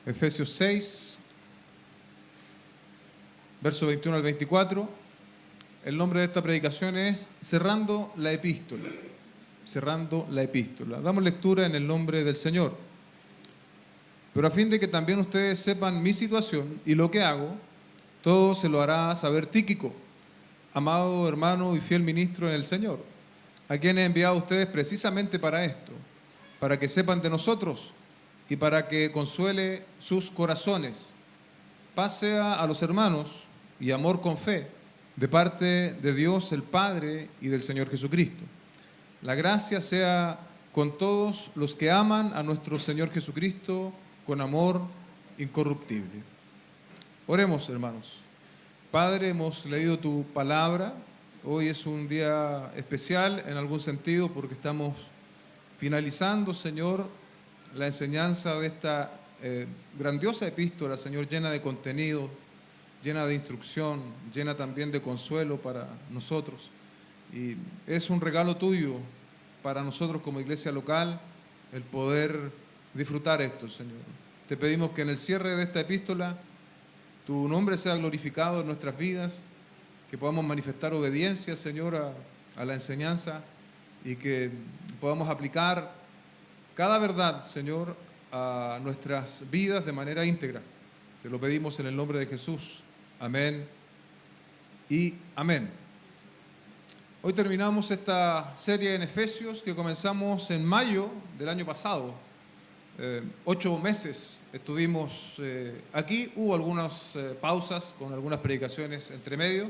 Efesios 6, verso 21 al 24. El nombre de esta predicación es Cerrando la Epístola. Cerrando la Epístola. Damos lectura en el nombre del Señor. Pero a fin de que también ustedes sepan mi situación y lo que hago, todo se lo hará saber Tíquico, amado hermano y fiel ministro en el Señor, a quien he enviado a ustedes precisamente para esto, para que sepan de nosotros y para que consuele sus corazones. Paz sea a los hermanos y amor con fe, de parte de Dios el Padre y del Señor Jesucristo. La gracia sea con todos los que aman a nuestro Señor Jesucristo con amor incorruptible. Oremos, hermanos. Padre, hemos leído tu palabra. Hoy es un día especial en algún sentido porque estamos finalizando, Señor, la enseñanza de esta grandiosa epístola, Señor, llena de contenido, llena de instrucción, llena también de consuelo para nosotros. Y es un regalo tuyo para nosotros como iglesia local el poder disfrutar esto, Señor. Te pedimos que en el cierre de esta epístola tu nombre sea glorificado en nuestras vidas, que podamos manifestar obediencia, Señor, a la enseñanza y que podamos aplicar cada verdad, Señor, a nuestras vidas de manera íntegra. Te lo pedimos en el nombre de Jesús. Amén y amén. Hoy terminamos esta serie en Efesios que comenzamos en mayo del año pasado. 8 meses estuvimos aquí, hubo algunas pausas con algunas predicaciones entre medio,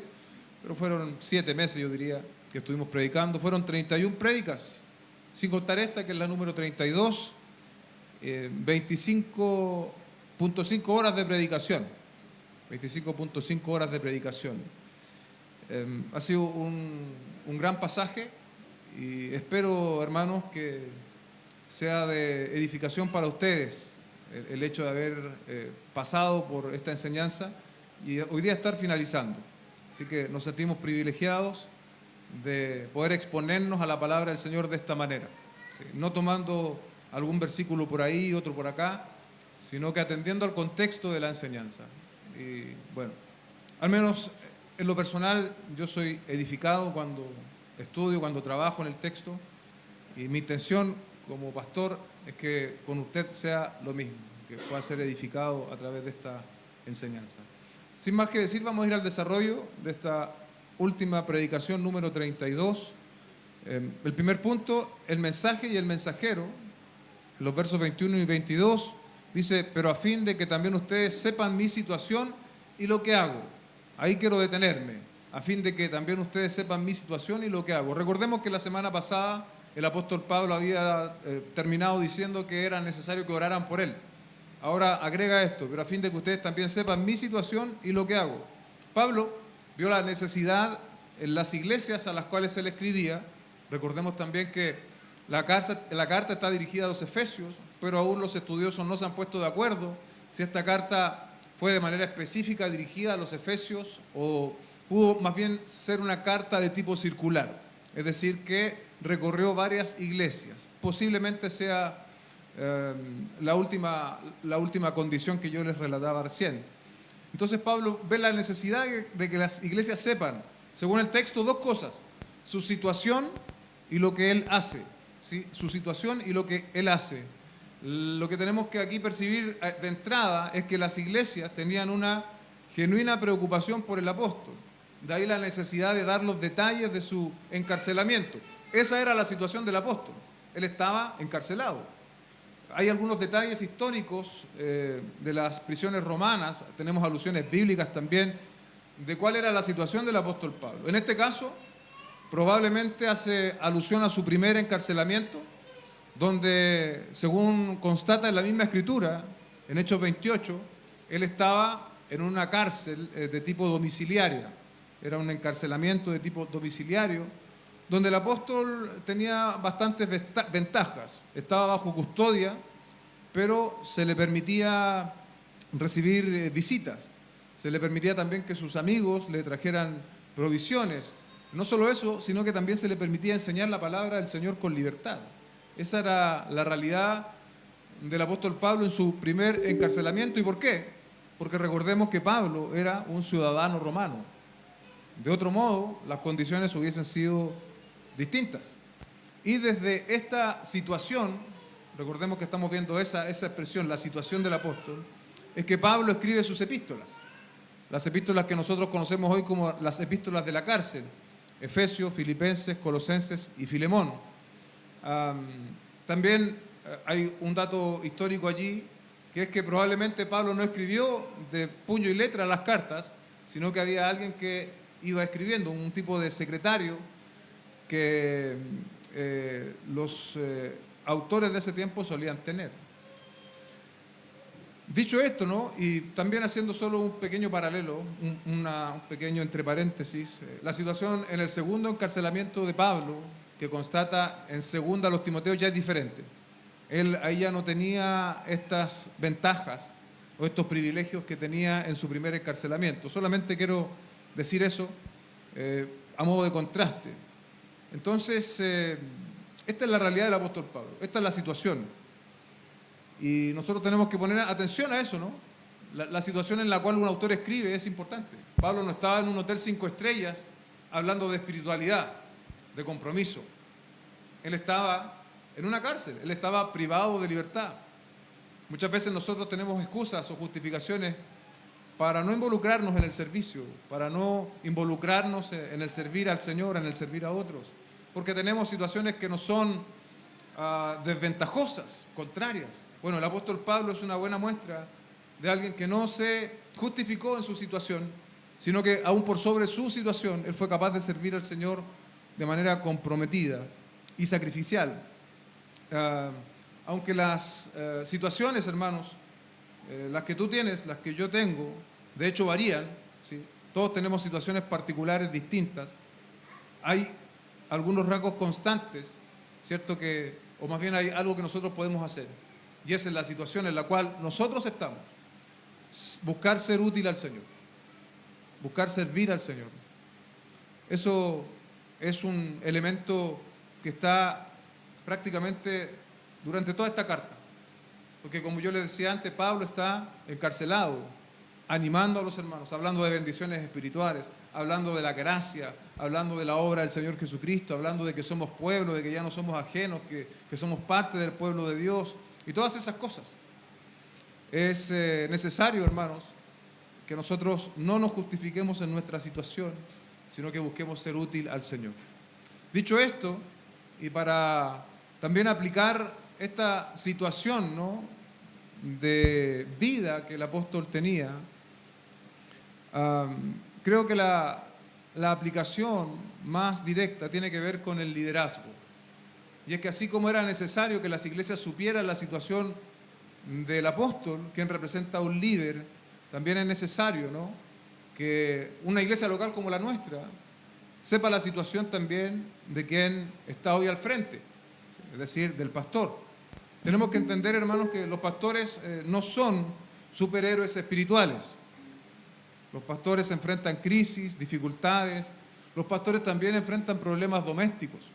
pero fueron 7 meses, yo diría, que estuvimos predicando. Fueron 31 prédicas, sin contar esta que es la número 32, 25.5 horas de predicación. 25.5 horas de predicación. Ha sido un gran pasaje y espero, hermanos, que sea de edificación para ustedes el hecho de haber pasado por esta enseñanza y hoy día estar finalizando. Así que nos sentimos privilegiados de poder exponernos a la palabra del Señor de esta manera, ¿sí? No tomando algún versículo por ahí, otro por acá, sino que atendiendo al contexto de la enseñanza. Y bueno, al menos en lo personal yo soy edificado cuando estudio, cuando trabajo en el texto, y mi intención como pastor es que con usted sea lo mismo, que pueda ser edificado a través de esta enseñanza. Sin más que decir, vamos a ir al desarrollo de esta última predicación número 32. El primer punto, el mensaje y el mensajero, los versos 21 y 22, dice, pero a fin de que también ustedes sepan mi situación y lo que hago. Ahí quiero detenerme, a fin de que también ustedes sepan mi situación y lo que hago. Recordemos que la semana pasada el apóstol Pablo había terminado diciendo que era necesario que oraran por él. Ahora agrega esto, pero a fin de que ustedes también sepan mi situación y lo que hago. Pablo vio la necesidad en las iglesias a las cuales él escribía. Recordemos también que la carta está dirigida a los efesios, pero aún los estudiosos no se han puesto de acuerdo si esta carta fue de manera específica dirigida a los efesios o pudo más bien ser una carta de tipo circular, es decir, que recorrió varias iglesias. Posiblemente sea la última condición que yo les relataba recién. Entonces Pablo ve la necesidad de que las iglesias sepan, según el texto, dos cosas: su situación y lo que él hace. ¿Sí? Su situación y lo que él hace. Lo que tenemos que aquí percibir de entrada es que las iglesias tenían una genuina preocupación por el apóstol. De ahí la necesidad de dar los detalles de su encarcelamiento. Esa era la situación del apóstol. Él estaba encarcelado. Hay algunos detalles históricos de las prisiones romanas, tenemos alusiones bíblicas también, de cuál era la situación del apóstol Pablo. En este caso, probablemente hace alusión a su primer encarcelamiento, donde, según constata en la misma escritura, en Hechos 28, él estaba en una cárcel de tipo domiciliaria. Era un encarcelamiento de tipo domiciliario, donde el apóstol tenía bastantes ventajas. Estaba bajo custodia, pero se le permitía recibir visitas. Se le permitía también que sus amigos le trajeran provisiones. No solo eso, sino que también se le permitía enseñar la palabra del Señor con libertad. Esa era la realidad del apóstol Pablo en su primer encarcelamiento. ¿Y por qué? Porque recordemos que Pablo era un ciudadano romano. De otro modo, las condiciones hubiesen sido distintas. Y desde esta situación, recordemos que estamos viendo esa expresión, la situación del apóstol, es que Pablo escribe sus epístolas. Las epístolas que nosotros conocemos hoy como las epístolas de la cárcel. Efesios, Filipenses, Colosenses y Filemón. También hay un dato histórico allí, que es que probablemente Pablo no escribió de puño y letra las cartas, sino que había alguien que iba escribiendo, un tipo de secretario que los autores de ese tiempo solían tener. Dicho esto, ¿no? Y también haciendo solo un pequeño paralelo, un pequeño entre paréntesis, la situación en el segundo encarcelamiento de Pablo, que constata en segunda a los Timoteos, ya es diferente. Él ahí ya no tenía estas ventajas o estos privilegios que tenía en su primer encarcelamiento. Solamente quiero decir eso a modo de contraste. Entonces, esta es la realidad del apóstol Pablo, esta es la situación. Y nosotros tenemos que poner atención a eso, ¿no? La situación en la cual un autor escribe es importante. Pablo no estaba en un hotel 5 estrellas hablando de espiritualidad, de compromiso. Él estaba en una cárcel, él estaba privado de libertad. Muchas veces nosotros tenemos excusas o justificaciones para no involucrarnos en el servicio, para no involucrarnos en el servir al Señor, en el servir a otros, porque tenemos situaciones que no son desventajosas, contrarias. Bueno, el apóstol Pablo es una buena muestra de alguien que no se justificó en su situación, sino que aún por sobre su situación, él fue capaz de servir al Señor de manera comprometida y sacrificial. Aunque las situaciones, hermanos, las que tú tienes, las que yo tengo, de hecho varían, ¿sí? Todos tenemos situaciones particulares distintas, hay algunos rasgos constantes, ¿cierto? O más bien hay algo que nosotros podemos hacer, y esa es la situación en la cual nosotros estamos. Buscar ser útil al Señor, buscar servir al Señor. Eso es un elemento que está prácticamente durante toda esta carta, porque como yo les decía antes, Pablo está encarcelado, animando a los hermanos, hablando de bendiciones espirituales, hablando de la gracia, hablando de la obra del Señor Jesucristo, hablando de que somos pueblo, de que ya no somos ajenos, que somos parte del pueblo de Dios, y todas esas cosas. Es necesario, hermanos, que nosotros no nos justifiquemos en nuestra situación, sino que busquemos ser útil al Señor. Dicho esto, y para también aplicar esta situación, ¿no?, de vida que el apóstol tenía, creo que la aplicación más directa tiene que ver con el liderazgo. Y es que así como era necesario que las iglesias supieran la situación del apóstol, quien representa a un líder, también es necesario, ¿no?, que una iglesia local como la nuestra sepa la situación también de quien está hoy al frente, es decir, del pastor. Tenemos que entender, hermanos, que los pastores no son superhéroes espirituales. Los pastores enfrentan crisis, dificultades. Los pastores también enfrentan problemas domésticos.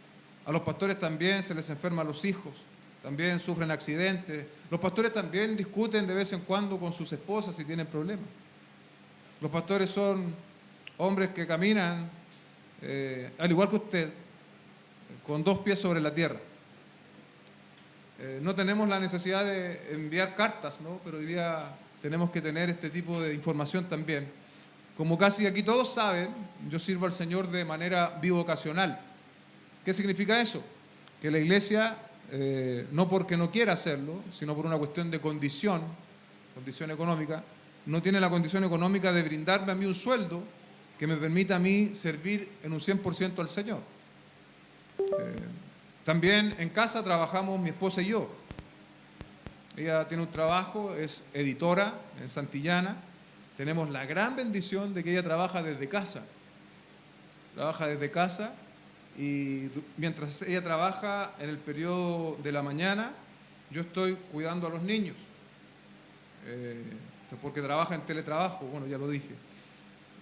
A los pastores también se les enferman los hijos, también sufren accidentes. Los pastores también discuten de vez en cuando con sus esposas si tienen problemas. Los pastores son hombres que caminan, al igual que usted, con 2 pies sobre la tierra. No tenemos la necesidad de enviar cartas, ¿no?, pero hoy día tenemos que tener este tipo de información también. Como casi aquí todos saben, yo sirvo al Señor de manera bivocacional. ¿Qué significa eso? Que la iglesia, no porque no quiera hacerlo, sino por una cuestión de condición económica, no tiene la condición económica de brindarme a mí un sueldo que me permita a mí servir en un 100% al Señor. También en casa trabajamos mi esposa y yo. Ella tiene un trabajo, es editora en Santillana. Tenemos la gran bendición de que ella trabaja desde casa. Trabaja desde casa y mientras ella trabaja en el periodo de la mañana, yo estoy cuidando a los niños. Porque trabaja en teletrabajo, bueno, ya lo dije.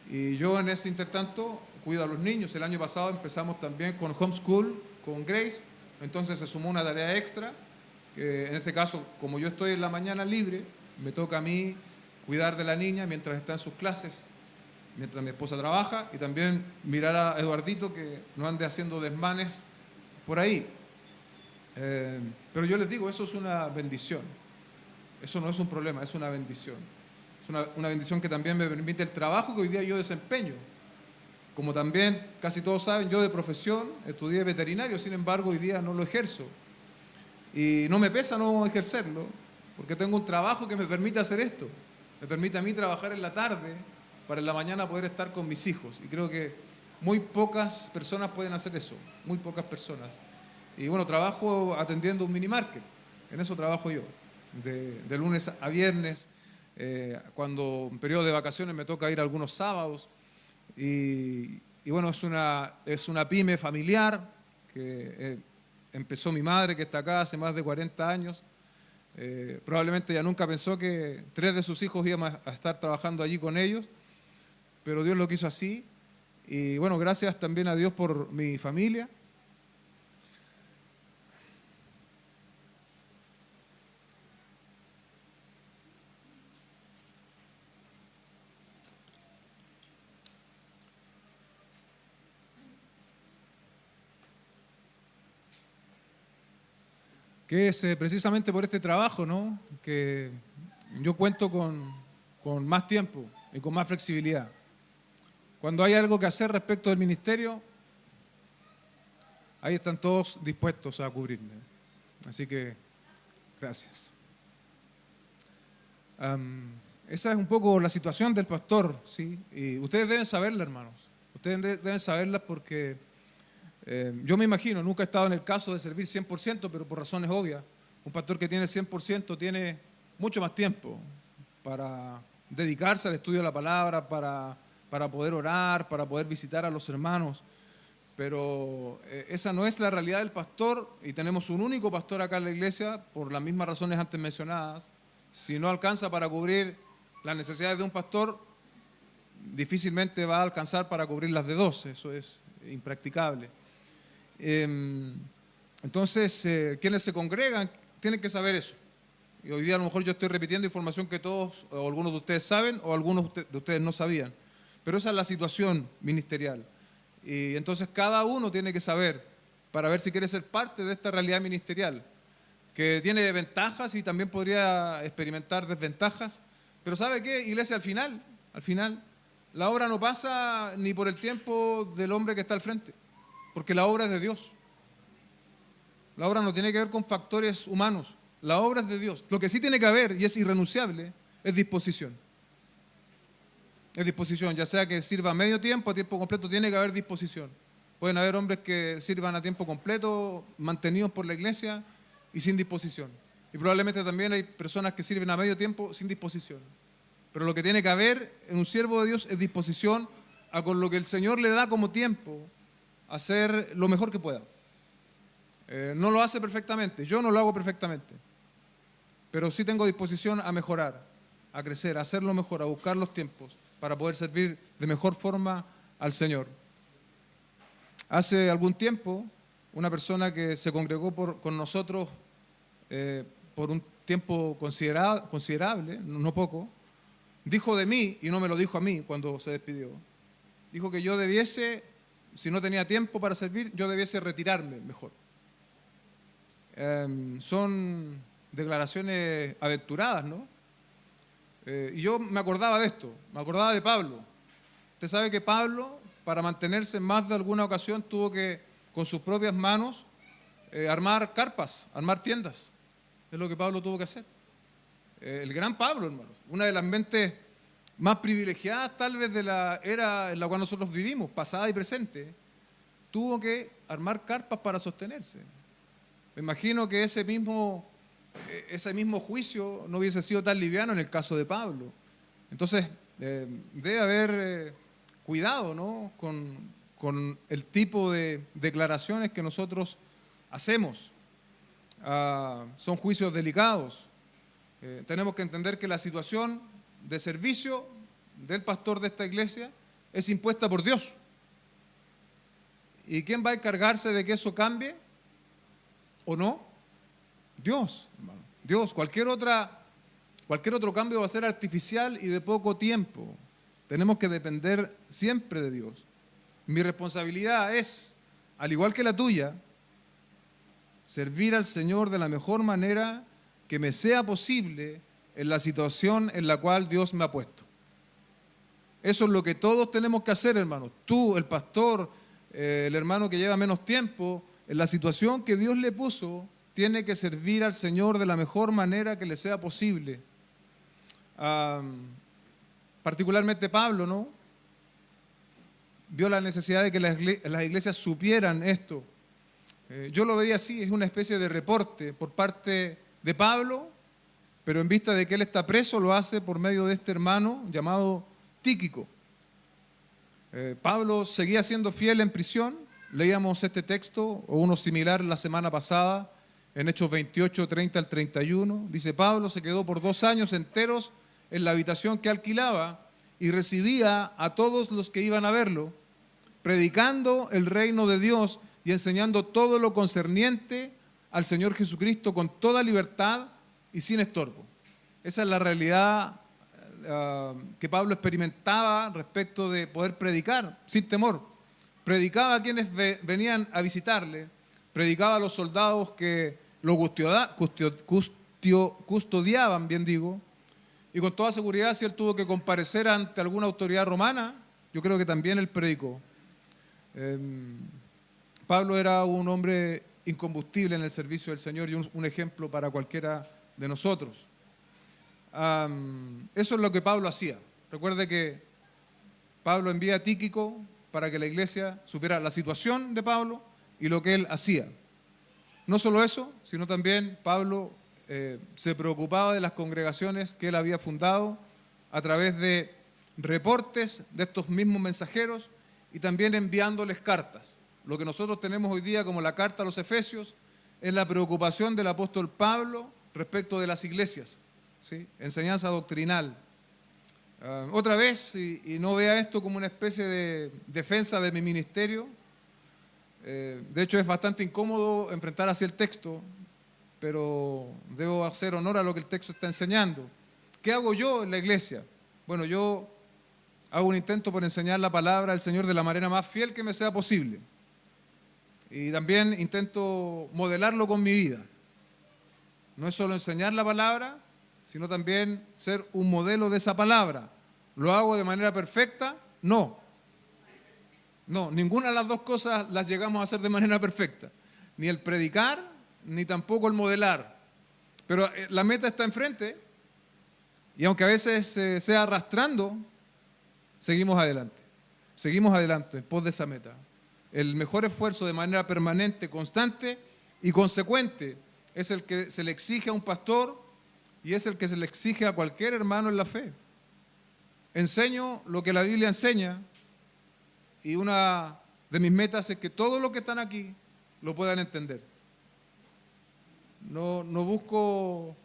Y yo en ese intertanto cuido a los niños. El año pasado empezamos también con homeschool, con Grace. Entonces se sumó una tarea extra que en este caso, como yo estoy en la mañana libre, me toca a mí cuidar de la niña mientras está en sus clases, mientras mi esposa trabaja, y también mirar a Eduardito que no ande haciendo desmanes por ahí. Pero yo les digo, eso es una bendición. Eso no es un problema, es una bendición. Es una bendición que también me permite el trabajo que hoy día yo desempeño. Como también casi todos saben, yo de profesión estudié veterinario, sin embargo hoy día no lo ejerzo. Y no me pesa no ejercerlo, porque tengo un trabajo que me permite hacer esto. Me permite a mí trabajar en la tarde para en la mañana poder estar con mis hijos. Y creo que muy pocas personas pueden hacer eso, muy pocas personas. Y bueno, trabajo atendiendo un mini market, en eso trabajo yo, de lunes a viernes, cuando en periodo de vacaciones me toca ir algunos sábados. Y bueno, es una pyme familiar que empezó mi madre, que está acá hace más de 40 años. Probablemente ella nunca pensó que 3 de sus hijos iban a estar trabajando allí con ellos, pero Dios lo quiso así. Y bueno, gracias también a Dios por mi familia. Que es precisamente por este trabajo, ¿no?, que yo cuento con más tiempo y con más flexibilidad. Cuando hay algo que hacer respecto del ministerio, ahí están todos dispuestos a cubrirme. Así que, gracias. Esa es un poco la situación del pastor, ¿sí? Y ustedes deben saberla, hermanos. Ustedes deben saberla porque yo me imagino, nunca he estado en el caso de servir 100%, pero por razones obvias. Un pastor que tiene 100% tiene mucho más tiempo para dedicarse al estudio de la palabra, para poder orar, para poder visitar a los hermanos. Pero esa no es la realidad del pastor, y tenemos un único pastor acá en la iglesia por las mismas razones antes mencionadas. Si no alcanza para cubrir las necesidades de un pastor, difícilmente va a alcanzar para cubrir las de 2. Eso es impracticable. Entonces, quienes se congregan tienen que saber eso. Y hoy día a lo mejor yo estoy repitiendo información que todos o algunos de ustedes saben o algunos de ustedes no sabían. Pero esa es la situación ministerial. Y entonces cada uno tiene que saber para ver si quiere ser parte de esta realidad ministerial, que tiene ventajas y también podría experimentar desventajas. Pero ¿sabe qué, iglesia? Al final, la obra no pasa ni por el tiempo del hombre que está al frente, porque la obra es de Dios. La obra no tiene que ver con factores humanos, la obra es de Dios. Lo que sí tiene que haber, y es irrenunciable, es disposición. Es disposición, ya sea que sirva a medio tiempo, a tiempo completo, tiene que haber disposición. Pueden haber hombres que sirvan a tiempo completo, mantenidos por la iglesia y sin disposición. Y probablemente también hay personas que sirven a medio tiempo sin disposición. Pero lo que tiene que haber en un siervo de Dios es disposición a con lo que el Señor le da como tiempo, hacer lo mejor que pueda. No lo hace perfectamente, yo no lo hago perfectamente, pero sí tengo disposición a mejorar, a crecer, a hacerlo mejor, a buscar los tiempos para poder servir de mejor forma al Señor. Hace algún tiempo, una persona que se congregó con nosotros por un tiempo considerable, no poco, dijo de mí, y no me lo dijo a mí cuando se despidió, dijo que yo debiese, si no tenía tiempo para servir, yo debiese retirarme mejor. Son declaraciones aventuradas, ¿no? Y yo me acordaba de esto, me acordaba de Pablo. Usted sabe que Pablo, para mantenerse en más de alguna ocasión, tuvo que, con sus propias manos, armar carpas, armar tiendas. Es lo que Pablo tuvo que hacer. El gran Pablo, hermanos, una de las mentes más privilegiadas tal vez de la era en la cual nosotros vivimos, pasada y presente, tuvo que armar carpas para sostenerse. Me imagino que ese mismo juicio no hubiese sido tan liviano en el caso de Pablo. Entonces, debe haber cuidado, ¿no?, con el tipo de declaraciones que nosotros hacemos. Son juicios delicados. Tenemos que entender que la situación de servicio del pastor de esta iglesia es impuesta por Dios. ¿Y quién va a encargarse de que eso cambie o no? Dios, hermano. Dios, cualquier otro cambio va a ser artificial y de poco tiempo. Tenemos que depender siempre de Dios. Mi responsabilidad es, al igual que la tuya, servir al Señor de la mejor manera que me sea posible en la situación en la cual Dios me ha puesto. Eso es lo que todos tenemos que hacer, hermanos. Tú, el pastor, el hermano que lleva menos tiempo, en la situación que Dios le puso, tiene que servir al Señor de la mejor manera que le sea posible. Particularmente Pablo, ¿no? Vio la necesidad de que las iglesias supieran esto. Yo lo veía así, es una especie de reporte por parte de Pablo, pero en vista de que él está preso, lo hace por medio de este hermano llamado Tíquico. Pablo seguía siendo fiel en prisión. Leíamos este texto o uno similar la semana pasada en Hechos 28, 30 al 31. Dice: Pablo se quedó por 2 años enteros en la habitación que alquilaba y recibía a todos los que iban a verlo, predicando el reino de Dios y enseñando todo lo concerniente al Señor Jesucristo con toda libertad y sin estorbo. Esa es la realidad que Pablo experimentaba respecto de poder predicar sin temor. Predicaba a quienes venían a visitarle, predicaba a los soldados que lo custodiaban, bien digo, y con toda seguridad, si él tuvo que comparecer ante alguna autoridad romana, yo creo que también él predicó. Pablo era un hombre incombustible en el servicio del Señor y un ejemplo para cualquiera de nosotros. Eso es lo que Pablo hacía. Recuerde que Pablo envía a Tíquico para que la iglesia supiera la situación de Pablo y lo que él hacía. No solo eso, sino también Pablo se preocupaba de las congregaciones que él había fundado a través de reportes de estos mismos mensajeros y también enviándoles cartas. Lo que nosotros tenemos hoy día como la carta a los Efesios es la preocupación del apóstol Pablo respecto de las iglesias, ¿sí? Enseñanza doctrinal. Otra vez, y no vea esto como una especie de defensa de mi ministerio, de hecho es bastante incómodo enfrentar así el texto, pero debo hacer honor a lo que el texto está enseñando. ¿Qué hago yo en la iglesia? Bueno, yo hago un intento por enseñar la palabra del Señor de la manera más fiel que me sea posible. Y también intento modelarlo con mi vida. No es solo enseñar la palabra, sino también ser un modelo de esa palabra. ¿Lo hago de manera perfecta? No. No, ninguna de las dos cosas las llegamos a hacer de manera perfecta. Ni el predicar, ni tampoco el modelar. Pero la meta está enfrente y aunque a veces sea arrastrando, seguimos adelante. Seguimos adelante en pos de esa meta. El mejor esfuerzo de manera permanente, constante y consecuente es el que se le exige a un pastor y es el que se le exige a cualquier hermano en la fe. Enseño lo que la Biblia enseña y una de mis metas es que todos los que están aquí lo puedan entender. No busco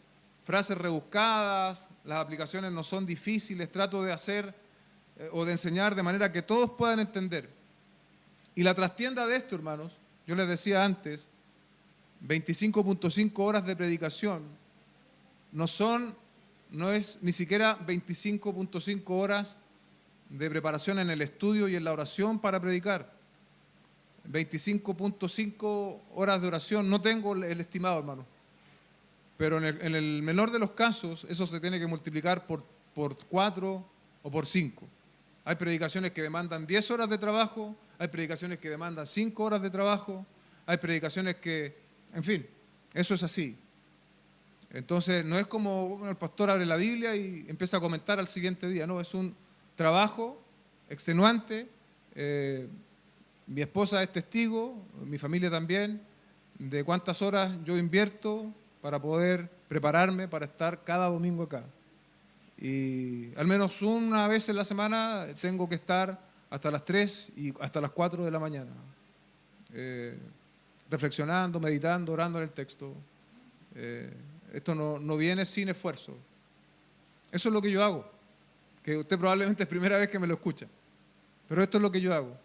frases rebuscadas, las aplicaciones no son difíciles, trato de hacer o de enseñar de manera que todos puedan entender. Y la trastienda de esto, hermanos, yo les decía antes, 25.5 horas de predicación no es ni siquiera 25.5 horas de preparación en el estudio y en la oración para predicar. 25.5 horas de oración, no tengo el estimado, hermano, pero en el menor de los casos eso se tiene que multiplicar por 4 o por 5. Hay predicaciones que demandan 10 horas de trabajo, hay predicaciones que demandan 5 horas de trabajo, hay predicaciones que, en fin, eso es así. Entonces no es como el pastor abre la Biblia y empieza a comentar al siguiente día, no, es un trabajo extenuante. Mi esposa es testigo, mi familia también, de cuántas horas yo invierto para poder prepararme para estar cada domingo acá. Y al menos una vez en la semana tengo que estar hasta las 3 y hasta las 4 de la mañana, reflexionando, meditando, orando en el texto. Esto no viene sin esfuerzo. Eso es lo que yo hago, que usted probablemente es primera vez que me lo escucha, pero esto es lo que yo hago.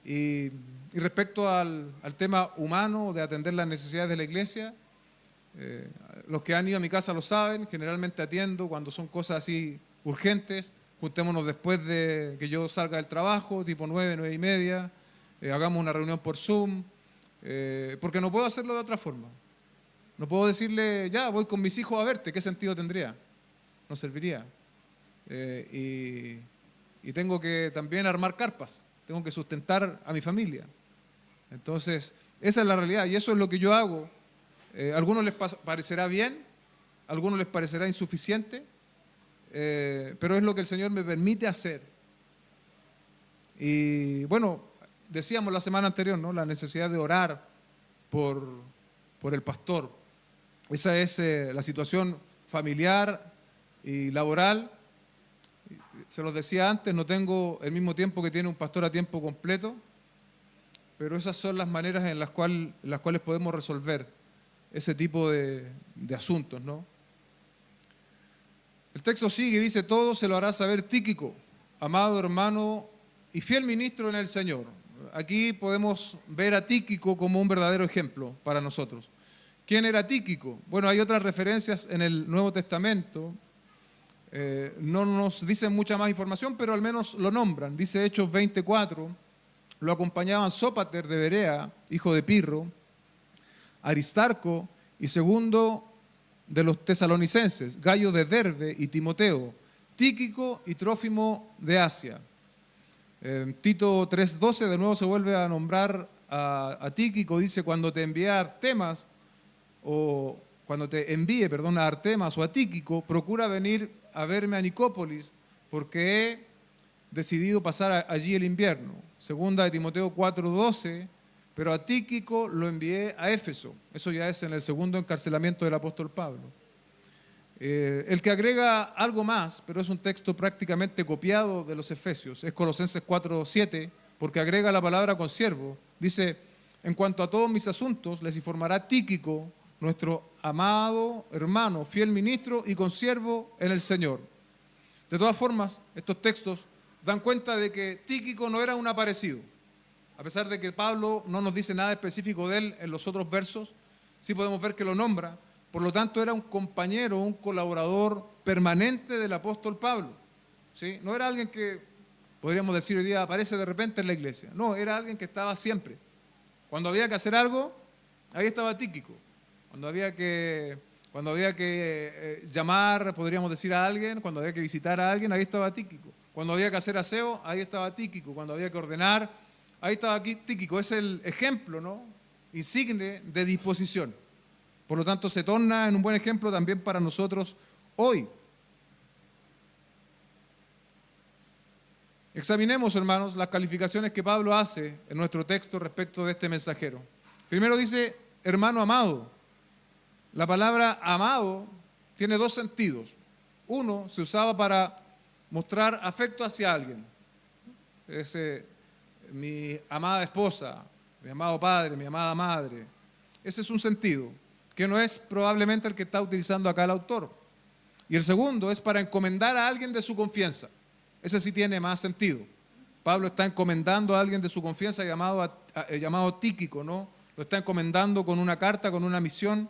Y respecto al tema humano de atender las necesidades de la iglesia, Los que han ido a mi casa lo saben, generalmente atiendo cuando son cosas así urgentes. Juntémonos después de que yo salga del trabajo, tipo 9, 9 y media, hagamos una reunión por Zoom, porque no puedo hacerlo de otra forma. No puedo decirle, ya, voy con mis hijos a verte, ¿qué sentido tendría? No serviría. Y tengo que también armar carpas, tengo que sustentar a mi familia. Entonces, esa es la realidad y eso es lo que yo hago. A algunos les parecerá bien, a algunos les parecerá insuficiente, pero es lo que el Señor me permite hacer. Y bueno, decíamos la semana anterior, ¿no? La necesidad de orar por el pastor. Esa es la situación familiar y laboral. Se los decía antes, no tengo el mismo tiempo que tiene un pastor a tiempo completo, pero esas son las maneras en las cuales podemos resolver ese tipo de asuntos, ¿no? El texto sigue y dice, todo se lo hará saber Tíquico, amado hermano y fiel ministro en el Señor. Aquí podemos ver a Tíquico como un verdadero ejemplo para nosotros. ¿Quién era Tíquico? Bueno, hay otras referencias en el Nuevo Testamento. No nos dicen mucha más información, pero al menos lo nombran. Dice Hechos 24, lo acompañaban Sópater de Berea, hijo de Pirro, Aristarco y segundo de los tesalonicenses, Gayo de Derbe y Timoteo, Tíquico y Trófimo de Asia. Tito 3:12 de nuevo se vuelve a nombrar a Tíquico, dice, cuando te envíe a Artemas, o cuando te envíe, perdón, a Artemas o a Tíquico, procura venir a verme a Nicópolis, porque he decidido pasar allí el invierno. Segunda de Timoteo 4:12, pero a Tíquico lo envié a Éfeso. Eso ya es en el segundo encarcelamiento del apóstol Pablo. El que agrega algo más, pero es un texto prácticamente copiado de los Efesios, es Colosenses 4:7, porque agrega la palabra consiervo. Dice, en cuanto a todos mis asuntos, les informará Tíquico, nuestro amado hermano, fiel ministro y consiervo en el Señor. De todas formas, estos textos dan cuenta de que Tíquico no era un aparecido. A pesar de que Pablo no nos dice nada específico de él en los otros versos, sí podemos ver que lo nombra. Por lo tanto, era un compañero, un colaborador permanente del apóstol Pablo. ¿Sí? No era alguien que, podríamos decir hoy día, aparece de repente en la iglesia. No, era alguien que estaba siempre. Cuando había que hacer algo, ahí estaba Tíquico. Cuando había que llamar, podríamos decir, a alguien, cuando había que visitar a alguien, ahí estaba Tíquico. Cuando había que hacer aseo, ahí estaba Tíquico. Cuando había que ordenar, ahí estaba aquí Tíquico. Es el ejemplo, ¿no?, insigne de disposición. Por lo tanto, se torna en un buen ejemplo también para nosotros hoy. Examinemos, hermanos, las calificaciones que Pablo hace en nuestro texto respecto de este mensajero. Primero dice, hermano amado. La palabra amado tiene dos sentidos. Uno, se usaba para mostrar afecto hacia alguien. Es mi amada esposa, mi amado padre, mi amada madre. Ese es un sentido, que no es probablemente el que está utilizando acá el autor. Y el segundo es para encomendar a alguien de su confianza. Ese sí tiene más sentido. Pablo está encomendando a alguien de su confianza llamado Tíquico, ¿no? Lo está encomendando con una carta, con una misión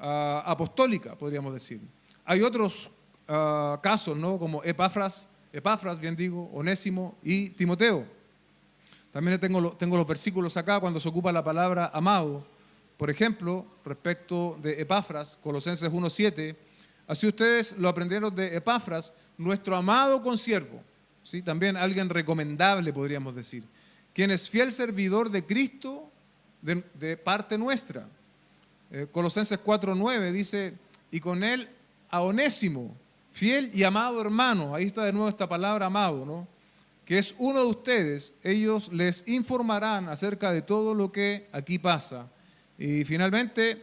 apostólica, podríamos decir. Hay otros casos, ¿no?, como Epafras, bien digo, Onésimo y Timoteo. También tengo los versículos acá cuando se ocupa la palabra amado. Por ejemplo, respecto de Epafras, Colosenses 1:7, así ustedes lo aprendieron de Epafras, nuestro amado consiervo, ¿sí? También alguien recomendable, podríamos decir, quien es fiel servidor de Cristo de parte nuestra. Colosenses 4:9 dice, y con él a Onésimo, fiel y amado hermano, ahí está de nuevo esta palabra amado, ¿no?, que es uno de ustedes, ellos les informarán acerca de todo lo que aquí pasa. Y finalmente,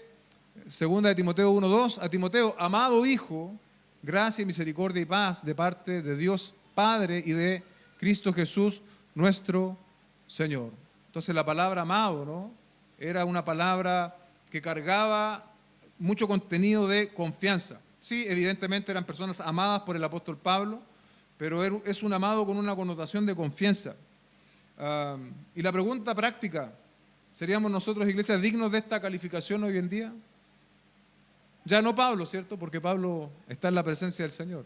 segunda de Timoteo 1:2, a Timoteo, amado hijo, gracia, misericordia y paz de parte de Dios Padre y de Cristo Jesús, nuestro Señor. Entonces la palabra amado, ¿no?, era una palabra que cargaba mucho contenido de confianza. Sí, evidentemente eran personas amadas por el apóstol Pablo, pero es un amado con una connotación de confianza. Y la pregunta práctica, ¿seríamos nosotros, iglesia, dignos de esta calificación hoy en día? Ya no Pablo, ¿cierto? Porque Pablo está en la presencia del Señor.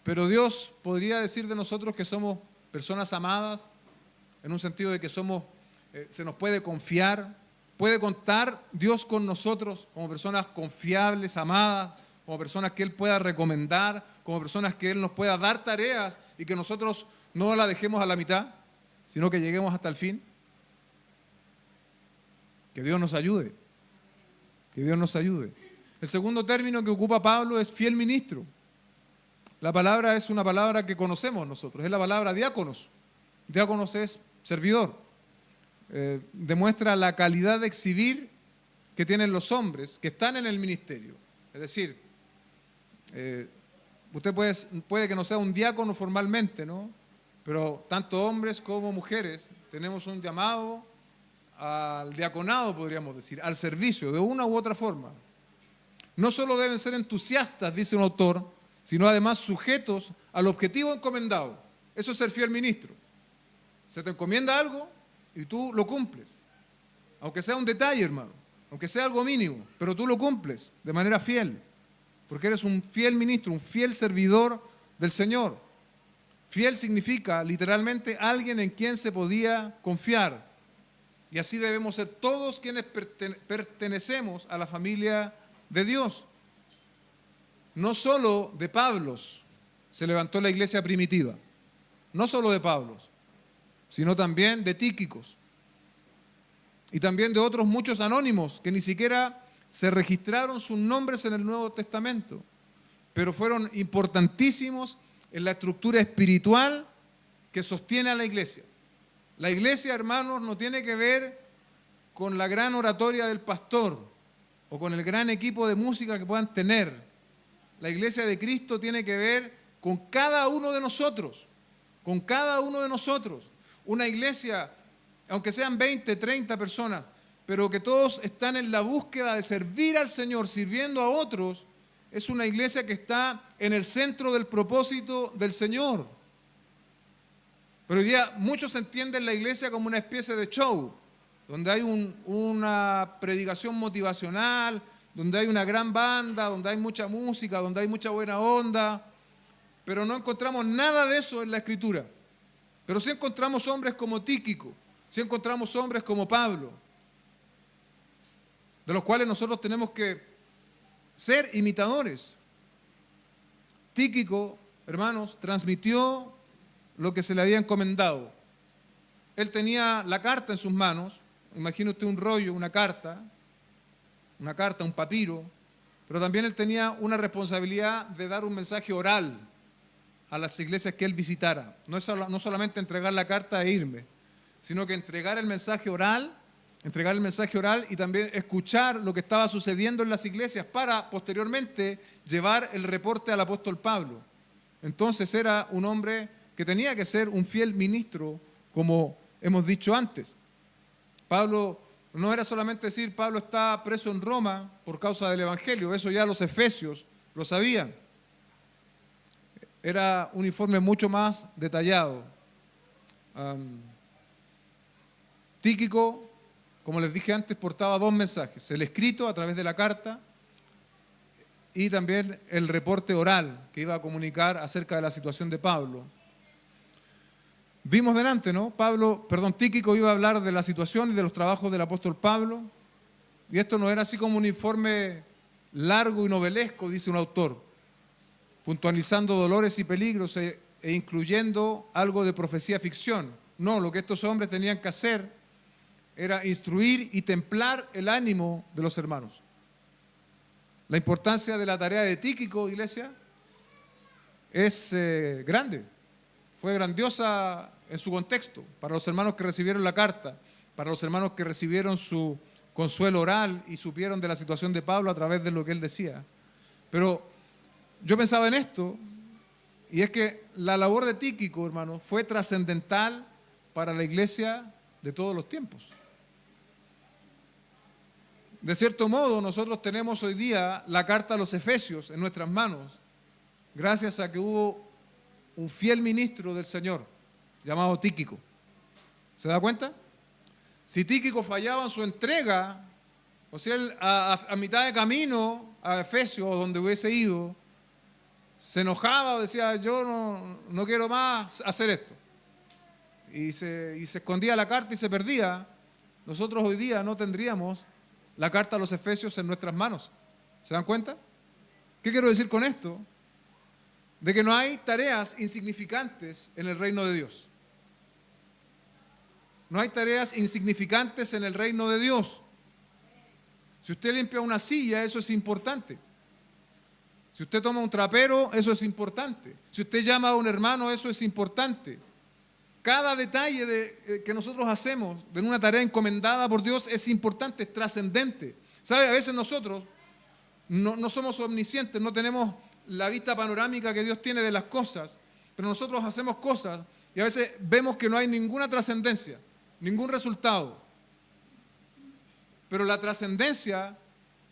Pero Dios podría decir de nosotros que somos personas amadas, en un sentido de que somos, se nos puede confiar, puede contar Dios con nosotros como personas confiables, amadas, como personas que Él pueda recomendar, como personas que Él nos pueda dar tareas y que nosotros no la dejemos a la mitad, sino que lleguemos hasta el fin. Que Dios nos ayude. Que Dios nos ayude. El segundo término que ocupa Pablo es fiel ministro. La palabra es una palabra que conocemos nosotros, es la palabra diáconos. Diáconos es servidor. Demuestra la calidad de exhibir que tienen los hombres que están en el ministerio. Es decir, usted puede que no sea un diácono formalmente, ¿no? Pero tanto hombres como mujeres tenemos un llamado al diaconado, podríamos decir, al servicio, de una u otra forma. No solo deben ser entusiastas, dice un autor, sino además sujetos al objetivo encomendado. Eso es ser fiel ministro. Se te encomienda algo y tú lo cumples. Aunque sea un detalle, hermano, aunque sea algo mínimo, pero tú lo cumples de manera fiel, porque eres un fiel ministro, un fiel servidor del Señor. Fiel significa literalmente alguien en quien se podía confiar. Y así debemos ser todos quienes pertenecemos a la familia de Dios. No solo de Pablos se levantó la iglesia primitiva, no solo de Pablos, sino también de Tíquicos y también de otros muchos anónimos que ni siquiera se registraron sus nombres en el Nuevo Testamento, pero fueron importantísimos en la estructura espiritual que sostiene a la iglesia. La iglesia, hermanos, no tiene que ver con la gran oratoria del pastor o con el gran equipo de música que puedan tener. La iglesia de Cristo tiene que ver con cada uno de nosotros, con cada uno de nosotros. Una iglesia, aunque sean 20, 30 personas, pero que todos están en la búsqueda de servir al Señor, sirviendo a otros, es una iglesia que está en el centro del propósito del Señor. Pero hoy día muchos entienden la iglesia como una especie de show, donde hay una predicación motivacional, donde hay una gran banda, donde hay mucha música, donde hay mucha buena onda, pero no encontramos nada de eso en la Escritura. Pero sí encontramos hombres como Tíquico, sí encontramos hombres como Pablo, de los cuales nosotros tenemos que ser imitadores. Tíquico, hermanos, transmitió lo que se le había encomendado. Él tenía la carta en sus manos, imagine usted un rollo, una carta, un papiro, pero también él tenía una responsabilidad de dar un mensaje oral a las iglesias que él visitara. No solamente entregar la carta e irme, sino que entregar el mensaje oral y también escuchar lo que estaba sucediendo en las iglesias para posteriormente llevar el reporte al apóstol Pablo. Entonces era un hombre que tenía que ser un fiel ministro, como hemos dicho antes. Pablo no era solamente decir Pablo está preso en Roma por causa del Evangelio, eso ya los efesios lo sabían. Era un informe mucho más detallado. Tíquico, como les dije antes, portaba dos mensajes: el escrito a través de la carta y también el reporte oral que iba a comunicar acerca de la situación de Pablo. Vimos delante, ¿no? Tíquico iba a hablar de la situación y de los trabajos del apóstol Pablo, y esto no era así como un informe largo y novelesco, dice un autor, puntualizando dolores y peligros e incluyendo algo de profecía ficción. No, lo que estos hombres tenían que hacer era instruir y templar el ánimo de los hermanos. La importancia de la tarea de Tíquico, iglesia, es grande. Fue grandiosa en su contexto, para los hermanos que recibieron la carta, para los hermanos que recibieron su consuelo oral y supieron de la situación de Pablo a través de lo que él decía. Pero yo pensaba en esto, y es que la labor de Tíquico, hermano, fue trascendental para la iglesia de todos los tiempos. De cierto modo, nosotros tenemos hoy día la carta a los Efesios en nuestras manos, gracias a que hubo un fiel ministro del Señor, llamado Tíquico. ¿Se da cuenta? Si Tíquico fallaba en su entrega o si él a mitad de camino a Efesios, o donde hubiese ido, se enojaba o decía, yo no quiero más hacer esto, y se escondía la carta y se perdía, nosotros hoy día no tendríamos la carta a los Efesios en nuestras manos. ¿Se dan cuenta? ¿Qué quiero decir con esto? De que no hay tareas insignificantes en el reino de Dios. No hay tareas insignificantes en el reino de Dios. Si usted limpia una silla, eso es importante. Si usted toma un trapero, eso es importante. Si usted llama a un hermano, eso es importante. Cada detalle que nosotros hacemos de una tarea encomendada por Dios es importante, es trascendente. ¿Sabe? A veces nosotros no somos omniscientes, no tenemos la vista panorámica que Dios tiene de las cosas, pero nosotros hacemos cosas y a veces vemos que no hay ninguna trascendencia, ningún resultado. Pero la trascendencia,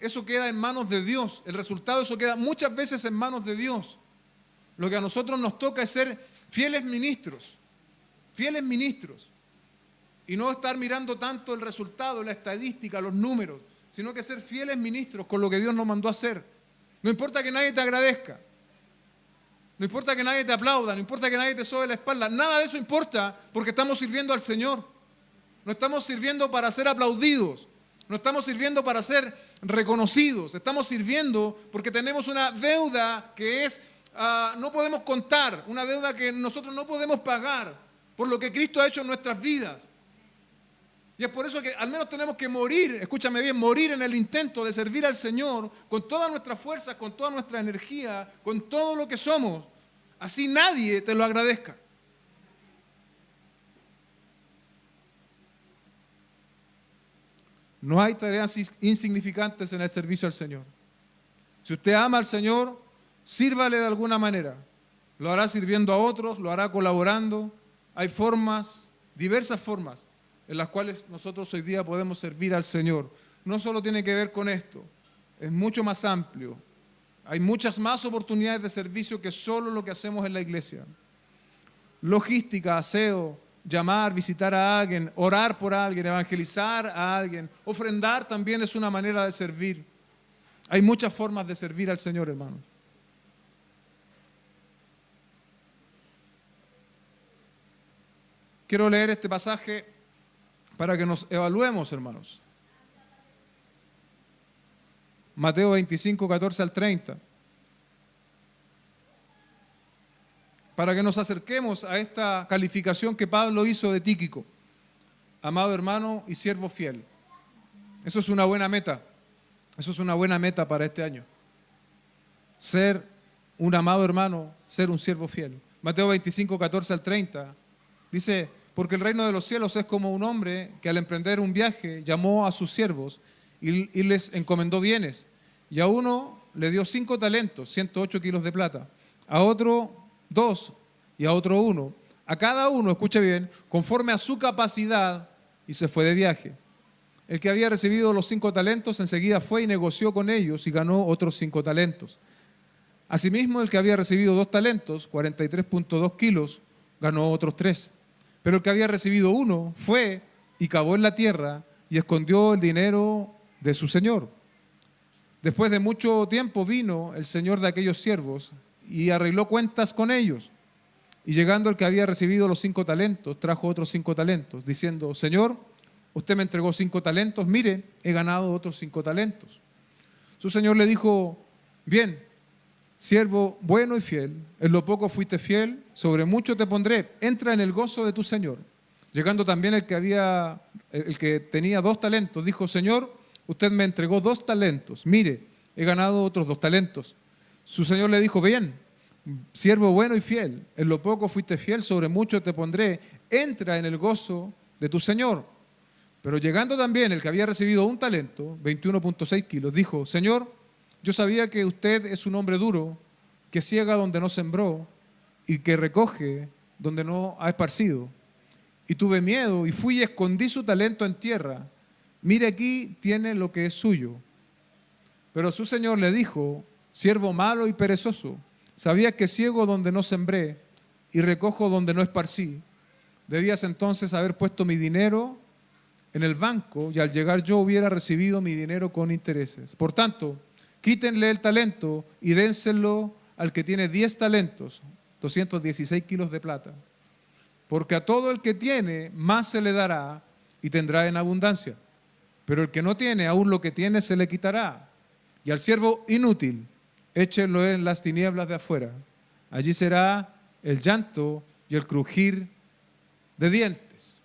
eso queda en manos de Dios. El resultado, eso queda muchas veces en manos de Dios. Lo que a nosotros nos toca es ser fieles ministros, y no estar mirando tanto el resultado, la estadística, los números, sino que ser fieles ministros con lo que Dios nos mandó a hacer. No importa que nadie te agradezca, no importa que nadie te aplauda, no importa que nadie te sobe la espalda, nada de eso importa, porque estamos sirviendo al Señor. No estamos sirviendo para ser aplaudidos, no estamos sirviendo para ser reconocidos, estamos sirviendo porque tenemos una deuda que no podemos contar, una deuda que nosotros no podemos pagar por lo que Cristo ha hecho en nuestras vidas. Y es por eso que al menos tenemos que morir, escúchame bien, morir en el intento de servir al Señor con todas nuestras fuerzas, con toda nuestra energía, con todo lo que somos. Así nadie te lo agradezca. No hay tareas insignificantes en el servicio al Señor. Si usted ama al Señor, sírvale de alguna manera. Lo hará sirviendo a otros, lo hará colaborando. Hay formas, diversas formas, en las cuales nosotros hoy día podemos servir al Señor. No solo tiene que ver con esto, es mucho más amplio. Hay muchas más oportunidades de servicio que solo lo que hacemos en la iglesia. Logística, aseo, llamar, visitar a alguien, orar por alguien, evangelizar a alguien, ofrendar también es una manera de servir. Hay muchas formas de servir al Señor, hermano. Quiero leer este pasaje para que nos evaluemos, hermanos. Mateo 25, 14 al 30. Para que nos acerquemos a esta calificación que Pablo hizo de Tíquico. Amado hermano y siervo fiel. Eso es una buena meta. Eso es una buena meta para este año. Ser un amado hermano, ser un siervo fiel. Mateo 25, 14 al 30. Dice, porque el reino de los cielos es como un hombre que al emprender un viaje llamó a sus siervos y les encomendó bienes. Y a uno le dio 5 talentos, 108 kilos de plata. A otro 2 y a otro 1. A cada uno, escuche bien, conforme a su capacidad, y se fue de viaje. El que había recibido los 5 talentos enseguida fue y negoció con ellos y ganó otros 5 talentos. Asimismo, el que había recibido 2 talentos, 43.2 kilos, ganó otros 3. Pero el que había recibido 1 fue y cavó en la tierra y escondió el dinero de su señor. Después de mucho tiempo vino el señor de aquellos siervos y arregló cuentas con ellos. Y llegando el que había recibido los 5 talentos, trajo otros 5 talentos, diciendo, Señor, usted me entregó 5 talentos, mire, he ganado otros 5 talentos. Su señor le dijo, bien, siervo bueno y fiel, en lo poco fuiste fiel, sobre mucho te pondré, entra en el gozo de tu señor. Llegando también el que tenía 2 talentos, dijo, Señor, usted me entregó 2 talentos, mire, he ganado otros 2 talentos. Su señor le dijo, bien, siervo bueno y fiel, en lo poco fuiste fiel, sobre mucho te pondré, entra en el gozo de tu señor. Pero llegando también el que había recibido 1 talento, 21.6 kilos, dijo, Señor, yo sabía que usted es un hombre duro, que ciega donde no sembró y que recoge donde no ha esparcido. Y tuve miedo y fui y escondí su talento en tierra. Mire, aquí tiene lo que es suyo. Pero su señor le dijo, siervo malo y perezoso, sabías que ciego donde no sembré y recojo donde no esparcí. Debías entonces haber puesto mi dinero en el banco y al llegar yo hubiera recibido mi dinero con intereses. Por tanto, quítenle el talento y dénselo al que tiene 10 talentos, 216 kilos de plata. Porque a todo el que tiene, más se le dará y tendrá en abundancia. Pero el que no tiene, aún lo que tiene se le quitará. Y al siervo inútil, échenlo en las tinieblas de afuera. Allí será el llanto y el crujir de dientes.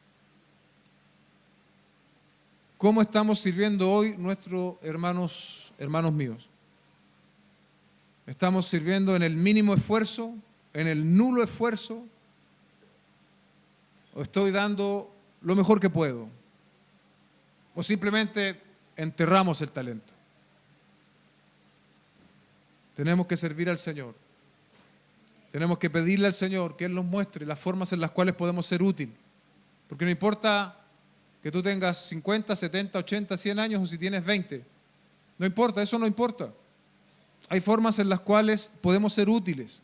¿Cómo estamos sirviendo hoy nuestros hermanos míos? ¿Estamos sirviendo en el mínimo esfuerzo, en el nulo esfuerzo? ¿O estoy dando lo mejor que puedo? ¿O simplemente enterramos el talento? Tenemos que servir al Señor. Tenemos que pedirle al Señor que Él nos muestre las formas en las cuales podemos ser útiles. Porque no importa que tú tengas 50, 70, 80, 100 años o si tienes 20. No importa, eso no importa. Hay formas en las cuales podemos ser útiles.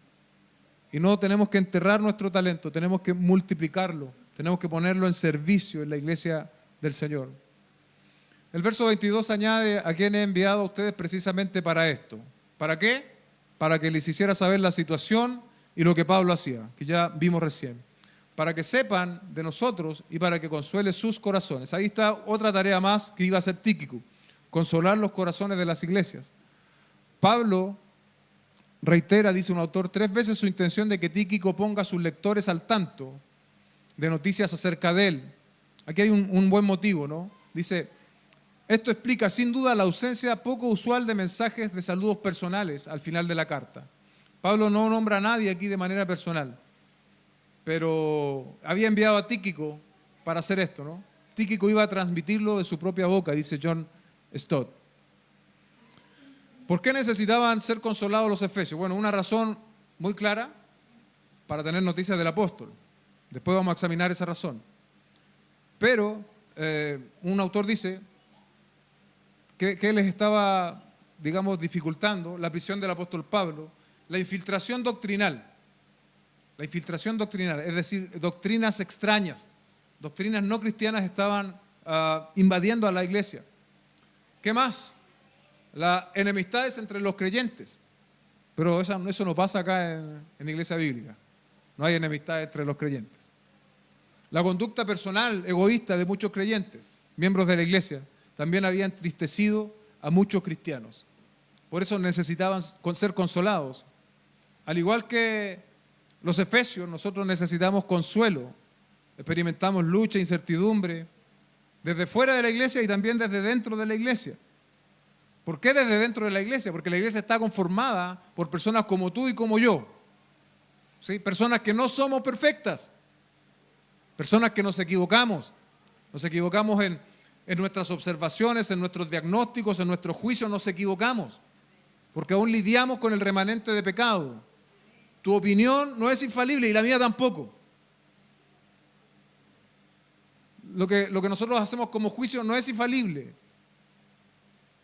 Y no tenemos que enterrar nuestro talento, tenemos que multiplicarlo, tenemos que ponerlo en servicio en la iglesia del Señor. El verso 22 añade: a quien he enviado a ustedes precisamente para esto. ¿Para qué? Para que les hiciera saber la situación y lo que Pablo hacía, que ya vimos recién. Para que sepan de nosotros y para que consuele sus corazones. Ahí está otra tarea más que iba a hacer Tíquico: consolar los corazones de las iglesias. Pablo reitera, dice un autor, 3 veces su intención de que Tíquico ponga a sus lectores al tanto de noticias acerca de él. Aquí hay un buen motivo, ¿no? Dice: esto explica sin duda la ausencia poco usual de mensajes de saludos personales al final de la carta. Pablo no nombra a nadie aquí de manera personal, pero había enviado a Tíquico para hacer esto, ¿no? Tíquico iba a transmitirlo de su propia boca, dice John Stott. ¿Por qué necesitaban ser consolados los efesios? Bueno, una razón muy clara: para tener noticias del apóstol. Después vamos a examinar esa razón. Pero un autor dice que les estaba, digamos, dificultando la prisión del apóstol Pablo, la infiltración doctrinal. La infiltración doctrinal, es decir, doctrinas extrañas, doctrinas no cristianas estaban invadiendo a la iglesia. ¿Qué más? Las enemistades entre los creyentes. Pero eso no pasa acá en la iglesia bíblica. No hay enemistad entre los creyentes. La conducta personal, egoísta de muchos creyentes, miembros de la iglesia, también había entristecido a muchos cristianos. Por eso necesitaban ser consolados. Al igual que los efesios, nosotros necesitamos consuelo. Experimentamos lucha, incertidumbre, desde fuera de la iglesia y también desde dentro de la iglesia. ¿Por qué desde dentro de la iglesia? Porque la iglesia está conformada por personas como tú y como yo. ¿Sí? Personas que no somos perfectas. Personas que nos equivocamos. Nos equivocamos en nuestras observaciones, en nuestros diagnósticos, en nuestros juicios, nos equivocamos. Porque aún lidiamos con el remanente de pecado. Tu opinión no es infalible y la mía tampoco. Lo que nosotros hacemos como juicio no es infalible.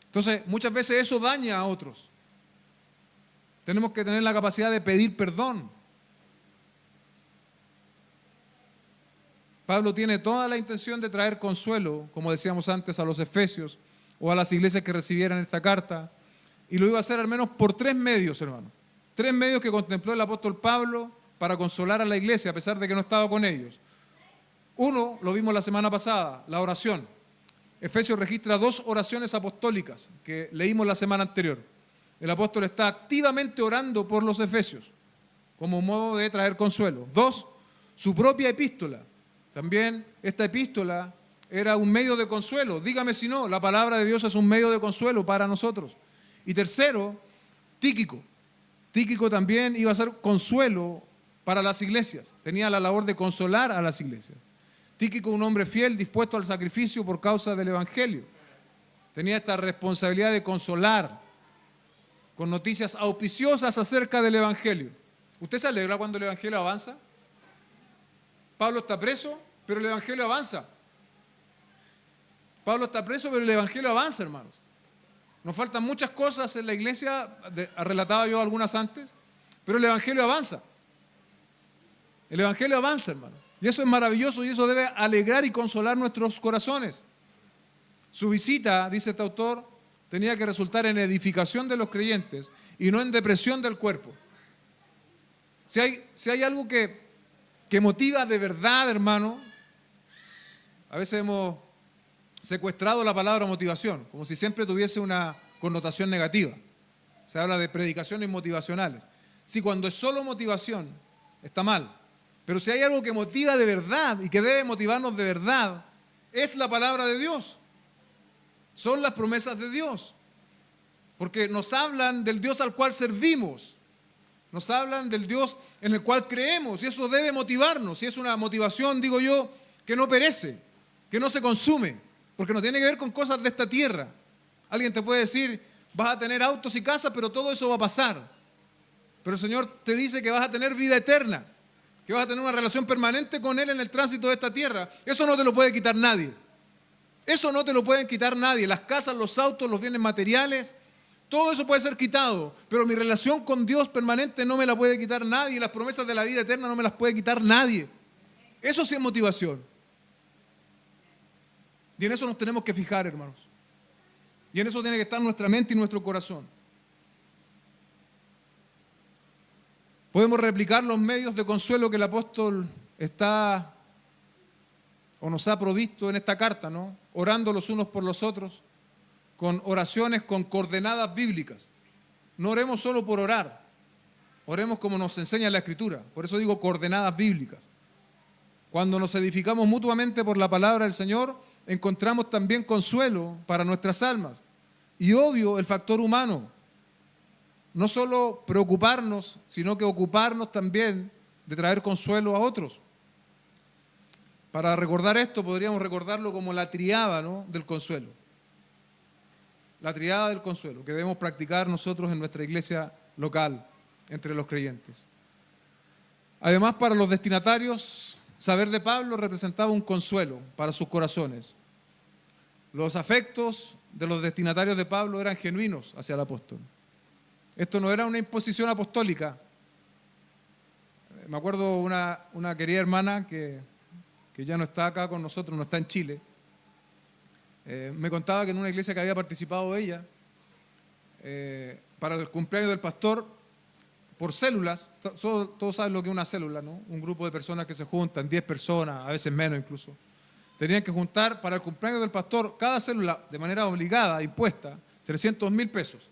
Entonces, muchas veces eso daña a otros. Tenemos que tener la capacidad de pedir perdón. Pablo tiene toda la intención de traer consuelo, como decíamos antes, a los efesios o a las iglesias que recibieran esta carta, y lo iba a hacer al menos por 3 medios, hermano. 3 medios que contempló el apóstol Pablo para consolar a la iglesia, a pesar de que no estaba con ellos. Uno, lo vimos la semana pasada, la oración. Efesios registra 2 oraciones apostólicas que leímos la semana anterior. El apóstol está activamente orando por los efesios, como modo de traer consuelo. 2, su propia epístola. También esta epístola era un medio de consuelo. Dígame si no, la palabra de Dios es un medio de consuelo para nosotros. Y tercero, Tíquico. Tíquico también iba a ser consuelo para las iglesias. Tenía la labor de consolar a las iglesias. Tíquico, un hombre fiel, dispuesto al sacrificio por causa del evangelio. Tenía esta responsabilidad de consolar con noticias auspiciosas acerca del evangelio. ¿Usted se alegra cuando el evangelio avanza? Pablo está preso, pero el evangelio avanza. Pablo está preso, pero el evangelio avanza, hermanos. Nos faltan muchas cosas en la iglesia, relataba yo algunas antes, pero el evangelio avanza. El evangelio avanza, hermano. Y eso es maravilloso y eso debe alegrar y consolar nuestros corazones. Su visita, dice este autor, tenía que resultar en edificación de los creyentes y no en depresión del cuerpo. Si hay algo que motiva de verdad, hermano, a veces hemos secuestrado la palabra motivación, como si siempre tuviese una connotación negativa. Se habla de predicaciones motivacionales. Si cuando es solo motivación, está mal. Pero si hay algo que motiva de verdad y que debe motivarnos de verdad, es la palabra de Dios. Son las promesas de Dios. Porque nos hablan del Dios al cual servimos. Nos hablan del Dios en el cual creemos. Y eso debe motivarnos. Y es una motivación, digo yo, que no perece, que no se consume. Porque no tiene que ver con cosas de esta tierra. Alguien te puede decir, vas a tener autos y casas, pero todo eso va a pasar. Pero el Señor te dice que vas a tener vida eterna, que vas a tener una relación permanente con Él en el tránsito de esta tierra. Eso no te lo puede quitar nadie. Eso no te lo pueden quitar nadie. Las casas, los autos, los bienes materiales, todo eso puede ser quitado. Pero mi relación con Dios permanente no me la puede quitar nadie. Las promesas de la vida eterna no me las puede quitar nadie. Eso sí es motivación. Y en eso nos tenemos que fijar, hermanos. Y en eso tiene que estar nuestra mente y nuestro corazón. Podemos replicar los medios de consuelo que el apóstol está o nos ha provisto en esta carta, ¿no? Orando los unos por los otros, con oraciones con coordenadas bíblicas. No oremos solo por orar, oremos como nos enseña la Escritura. Por eso digo coordenadas bíblicas. Cuando nos edificamos mutuamente por la palabra del Señor, encontramos también consuelo para nuestras almas. Y obvio, el factor humano. No solo preocuparnos, sino que ocuparnos también de traer consuelo a otros. Para recordar esto, podríamos recordarlo como la triada, ¿no?, del consuelo. La triada del consuelo, que debemos practicar nosotros en nuestra iglesia local, entre los creyentes. Además, para los destinatarios, saber de Pablo representaba un consuelo para sus corazones. Los afectos de los destinatarios de Pablo eran genuinos hacia el apóstol. Esto no era una imposición apostólica. Me acuerdo una querida hermana que ya no está acá con nosotros, no está en Chile. Me contaba que en una iglesia que había participado ella, para el cumpleaños del pastor, por células, todos saben lo que es una célula, ¿no? Un grupo de personas que se juntan, 10 personas, a veces menos incluso. Tenían que juntar para el cumpleaños del pastor, cada célula, de manera obligada, impuesta, 300.000 pesos.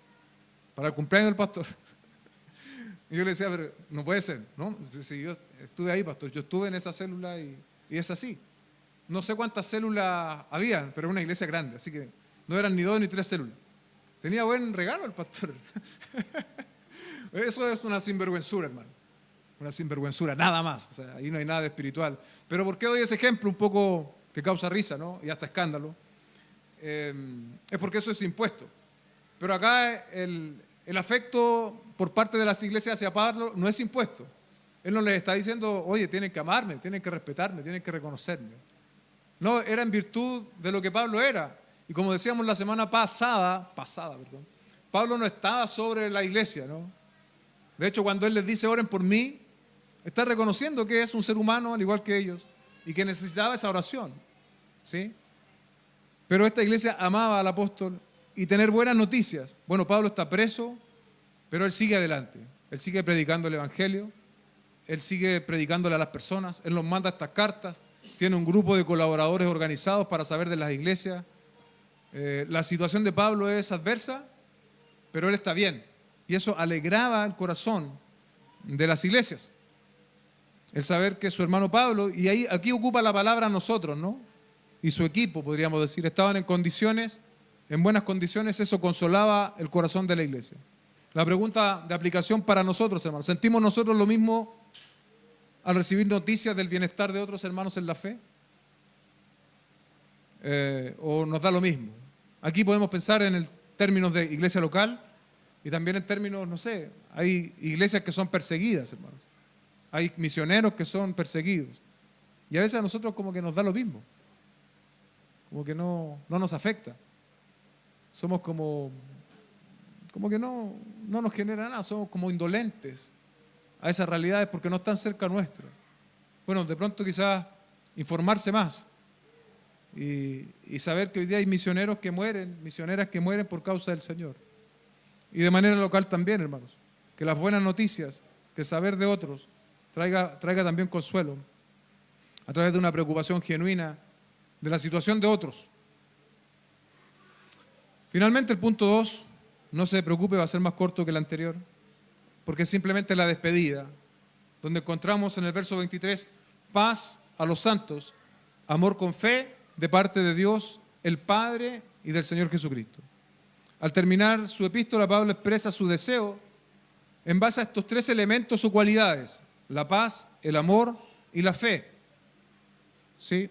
Para el cumpleaños del pastor. Y yo le decía, pero no puede ser, ¿no? Si yo estuve ahí, pastor, yo estuve en esa célula y es así. No sé cuántas células habían, pero era una iglesia grande, así que no eran ni 2 ni 3 células. Tenía buen regalo el pastor. Eso es una sinvergüenzura, hermano. Una sinvergüenzura, nada más. O sea, ahí no hay nada de espiritual. Pero ¿por qué doy ese ejemplo un poco que causa risa, ¿no?, y hasta escándalo? Es porque eso es impuesto. Pero acá el afecto por parte de las iglesias hacia Pablo no es impuesto. Él no les está diciendo, oye, tienen que amarme, tienen que respetarme, tienen que reconocerme. No, era en virtud de lo que Pablo era. Y como decíamos la semana pasada, Pablo no estaba sobre la iglesia, ¿no? De hecho, cuando él les dice, oren por mí, está reconociendo que es un ser humano al igual que ellos y que necesitaba esa oración, ¿sí? Pero esta iglesia amaba al apóstol y tener buenas noticias. Bueno, Pablo está preso, pero él sigue adelante. Él sigue predicando el evangelio, él sigue predicándole a las personas, él nos manda estas cartas, tiene un grupo de colaboradores organizados para saber de las iglesias. La situación de Pablo es adversa, pero él está bien. Y eso alegraba el corazón de las iglesias. El saber que su hermano Pablo, y aquí ocupa la palabra nosotros, ¿no?, y su equipo, podríamos decir, estaban en condiciones, en buenas condiciones, eso consolaba el corazón de la iglesia. La pregunta de aplicación para nosotros, hermanos, ¿sentimos nosotros lo mismo al recibir noticias del bienestar de otros hermanos en la fe? ¿O nos da lo mismo? Aquí podemos pensar en términos de iglesia local y también en términos, no sé, hay iglesias que son perseguidas, hermanos. Hay misioneros que son perseguidos. Y a veces a nosotros como que nos da lo mismo. Como que no nos afecta. Somos como que no nos genera nada, somos como indolentes a esas realidades porque no están cerca nuestro. Bueno, de pronto quizás informarse más, y saber que hoy día hay misioneros que mueren, misioneras que mueren por causa del Señor. Y de manera local también, hermanos. Que las buenas noticias, que el saber de otros traiga también consuelo a través de una preocupación genuina de la situación de otros. Finalmente, el punto 2, no se preocupe, va a ser más corto que el anterior, porque es simplemente la despedida, donde encontramos en el verso 23, paz a los santos, amor con fe de parte de Dios, el Padre y del Señor Jesucristo. Al terminar su epístola, Pablo expresa su deseo en base a estos 3 elementos o cualidades: la paz, el amor y la fe. ¿Sí?